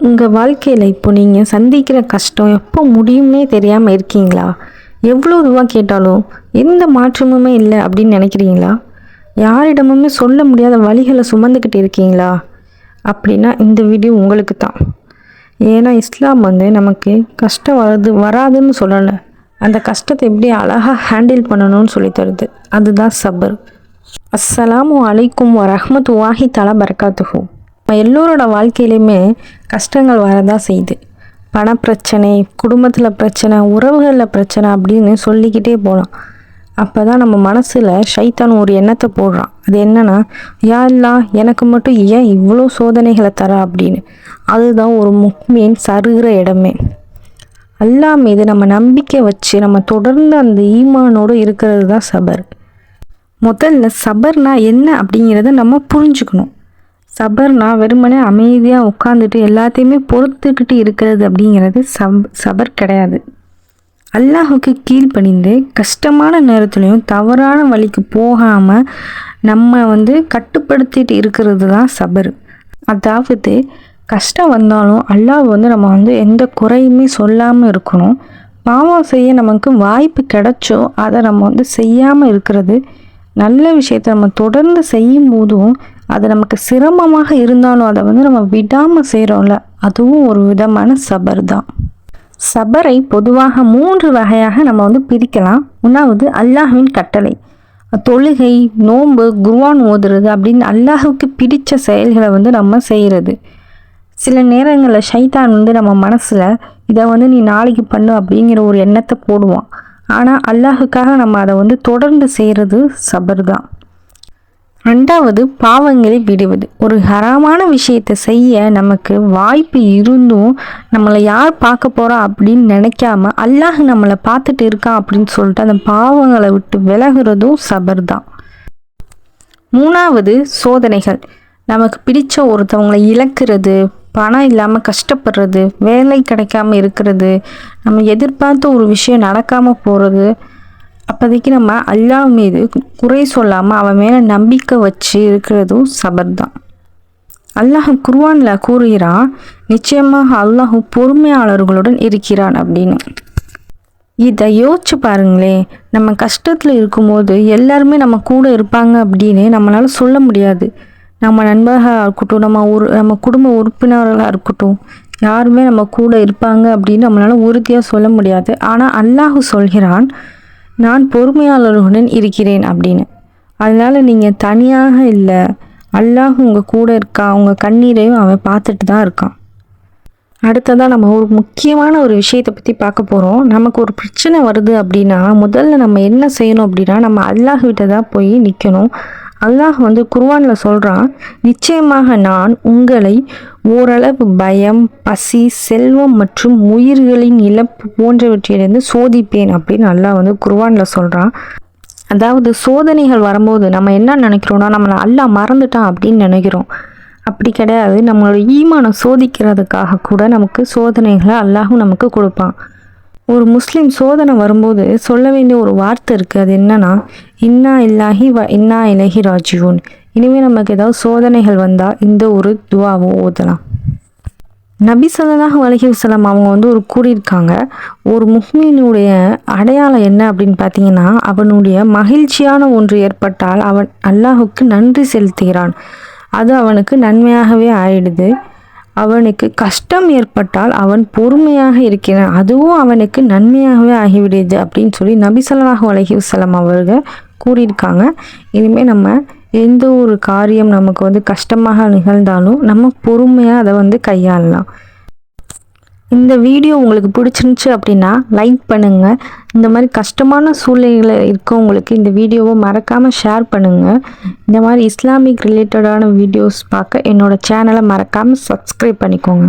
உங்கள் வாழ்க்கையில் இப்போ நீங்கள் சந்திக்கிற கஷ்டம் எப்போ முடியும்னே தெரியாமல் இருக்கீங்களா? எவ்வளோ ரூபா கேட்டாலும் எந்த மாற்றமுமே இல்லை அப்படின்னு நினைக்கிறீங்களா? யாரிடமுமே சொல்ல முடியாத வழிகளை சுமந்துக்கிட்டு இருக்கீங்களா? அப்படின்னா இந்த வீடியோ உங்களுக்கு தான். ஏன்னா இஸ்லாம் நமக்கு கஷ்டம் வராதுன்னு சொல்லலை, அந்த கஷ்டத்தை எப்படி அழகாக ஹேண்டில் பண்ணணும்னு சொல்லி தருது. அதுதான் சபர். அஸ்ஸலாமு அலைக்கும் வரஹ்மத்துல்லாஹி தஆலா பரகாத்துஹு. நம்ம எல்லோரோட வாழ்க்கையிலையுமே கஷ்டங்கள் வரதான் செய்யுது. பணப்பிரச்சனை, குடும்பத்தில் பிரச்சனை, உறவுகளில் பிரச்சனை அப்படின்னு சொல்லிக்கிட்டே போகலாம். அப்போ தான் நம்ம மனசில் ஷைத்தான் ஒரு எண்ணத்தை போடுறான். அது என்னன்னா, யா அல்லாஹ், எனக்கு மட்டும் ஏன் இவ்வளோ சோதனைகளை தர அப்படின்னு. அதுதான் ஒரு முஃமின் சருகிற இடமே. அல்லாஹ் மீது நம்ம நம்பிக்கை வச்சு நம்ம தொடர்ந்து அந்த ஈமானோடு இருக்கிறது தான் சபர். முதல்ல சபர்னா என்ன அப்படிங்கிறத நம்ம புரிஞ்சுக்கணும். சபர்னா வெறுமனே அமைதியாக உட்காந்துட்டு எல்லாத்தையுமே பொறுத்துக்கிட்டு இருக்கிறது அப்படிங்கிறது சபர் கிடையாது. அல்லாஹுக்கு கீழ்ப்பணிந்து கஷ்டமான நேரத்துலையும் தவறான வழிக்கு போகாமல் நம்ம கட்டுப்படுத்திட்டு இருக்கிறது தான் சபர். அதாவது கஷ்டம் வந்தாலும் அல்லாஹ் நம்ம எந்த குறையுமே சொல்லாமல் இருக்கணும். பாவம் செய்ய நமக்கு வாய்ப்பு கிடைச்சோ அதை நம்ம செய்யாமல் இருக்கிறது. நல்ல விஷயத்தை நம்ம தொடர்ந்து செய்யும் போதும் அது நமக்கு சிரமமாக இருந்தாலும் அதை நம்ம விடாமல் செய்கிறோம்ல, அதுவும் ஒரு விதமான சபர் தான். சபரை பொதுவாக 3 வகையாக நம்ம பிரிக்கலாம். ஒன்றாவது அல்லாஹ்வின் கட்டளை, தொழுகை, நோன்பு, குர்ஆன் ஓதுறது அப்படின்னு அல்லாஹுக்கு பிடித்த செயல்களை நம்ம செய்கிறது. சில நேரங்களில் ஷைத்தான் நம்ம மனசில் இதை நீ நாளைக்கு பண்ணு அப்படிங்கிற ஒரு எண்ணத்தை போடுவான். ஆனால் அல்லாஹுக்காக நம்ம அதை தொடர்ந்து செய்கிறது சபர் தான். 2வது பாவங்களை விடுவது. ஒரு ஹராமான விஷயத்தை செய்ய நமக்கு வாய்ப்பு இருந்தும் நம்மளை யார் பார்க்க போகிறா அப்படின்னு நினைக்காம அல்லாஹ் நம்மளை பார்த்துட்டு இருக்கான் அப்படின்னு சொல்லிட்டு அந்த பாவங்களை விட்டு விலகிறதும் சபர் தான். 3வது சோதனைகள். நமக்கு பிடிச்ச ஒருத்தவங்களை இழக்கிறது, பணம் இல்லாமல் கஷ்டப்படுறது, வேலை கிடைக்காம இருக்கிறது, நம்ம எதிர்பார்த்த ஒரு விஷயம் நடக்காமல் போகிறது. அப்போதைக்கு நம்ம அல்லாஹ் மீது குறை சொல்லாமல் அவன் மேலே நம்பிக்கை வச்சு இருக்கிறதும் சபர் தான். அல்லாஹ் குர்ஆனில் கூறுகிறான், நிச்சயமாக அல்லாஹ் பொறுமையாளர்களுடன் இருக்கிறான் அப்படின்னு. இதை யோசிச்சு பாருங்களேன். நம்ம கஷ்டத்தில் இருக்கும்போது எல்லாருமே நம்ம கூட இருப்பாங்க அப்படின்னு நம்மளால சொல்ல முடியாது. நம்ம நண்பர்களாக இருக்கட்டும், நம்ம குடும்ப உறுப்பினர்களாக இருக்கட்டும், யாருமே நம்ம கூட இருப்பாங்க அப்படின்னு நம்மளால உறுதியாக சொல்ல முடியாது. ஆனால் அல்லாஹ் சொல்கிறான், நான் பொறுமையாளர்களுடன் இருக்கிறேன் அப்படின்னு. அதனால் நீங்கள் தனியாக இல்லை, அல்லாஹ் உங்கள் கூட இருக்கான். உங்கள் கண்ணீரையும் அவன் பார்த்துட்டு தான் இருக்கான். அடுத்ததாக நம்ம ஒரு முக்கியமான ஒரு விஷயத்தை பற்றி பார்க்க போகிறோம். நமக்கு ஒரு பிரச்சனை வருது அப்படின்னா முதல்ல நம்ம என்ன செய்யணும் அப்படின்னா, நம்ம அல்லாஹ் கிட்ட தான் போய் நிற்கணும். அல்லாஹ் குர்ஆனில் சொல்கிறான், நிச்சயமாக நான் உங்களை ஓரளவு பயம், பசி, செல்வம் மற்றும் உயிர்களின் இழப்பு போன்றவற்றிலிருந்து சோதிப்பேன் அப்படின்னு அல்லாஹ் குர்ஆனில் சொல்கிறான். அதாவது சோதனைகள் வரும்போது நம்ம என்ன நினைக்கிறோன்னா, நம்மளை அல்லாஹ் மறந்துட்டான் அப்படின்னு நினைக்கிறோம். அப்படி கிடையாது. நம்மளோட ஈமானை சோதிக்கிறதுக்காக கூட நமக்கு சோதனைகளை அல்லாஹும் நமக்கு கொடுப்பான். ஒரு முஸ்லீம் சோதனை வரும்போது சொல்ல வேண்டிய ஒரு வார்த்தை இருக்குது. அது என்னன்னா, இன்னா இல்லாஹி வ இன்னா இலைஹி ராஜிஊன். இனிமேல் நமக்கு ஏதாவது சோதனைகள் வந்தால் இந்த ஒரு துவாவை ஓதலாம். நபி ஸல்லல்லாஹு அலைஹி வஸல்லம் அவங்க ஒரு கூறியிருக்காங்க, ஒரு முஃமினுடைய அடையாளம் என்ன அப்படின்னு பார்த்தீங்கன்னா, அவனுடைய மகிழ்ச்சியான ஒன்று ஏற்பட்டால் அவன் அல்லாஹுக்கு நன்றி செலுத்துகிறான், அது அவனுக்கு நன்மையாகவே ஆயிடுது. அவனுக்கு கஷ்டம் ஏற்பட்டால் அவன் பொறுமையாக இருக்கிறான், அதுவும் அவனுக்கு நன்மையாகவே ஆகிவிடுது அப்படின்னு சொல்லி நபி ஸல்லல்லாஹு அலைஹி வஸல்லம் அவர்கள் கூறியிருக்காங்க. இனிமேல் நம்ம எந்த ஒரு காரியம் நமக்கு கஷ்டமாக நிகழ்ந்தாலும் நம்ம பொறுமையாக அதை கையாளலாம். இந்த வீடியோ உங்களுக்கு பிடிச்சிருந்துச்சு அப்படின்னா லைக் பண்ணுங்கள். இந்த மாதிரி கஷ்டமான சூழ்நிலையில் இருக்கவங்களுக்கு இந்த வீடியோவை மறக்காமல் ஷேர் பண்ணுங்கள். இந்த மாதிரி இஸ்லாமிக் ரிலேட்டடான வீடியோஸ் பார்க்க என்னோடய சேனலை மறக்காமல் சப்ஸ்கிரைப் பண்ணிக்கோங்க.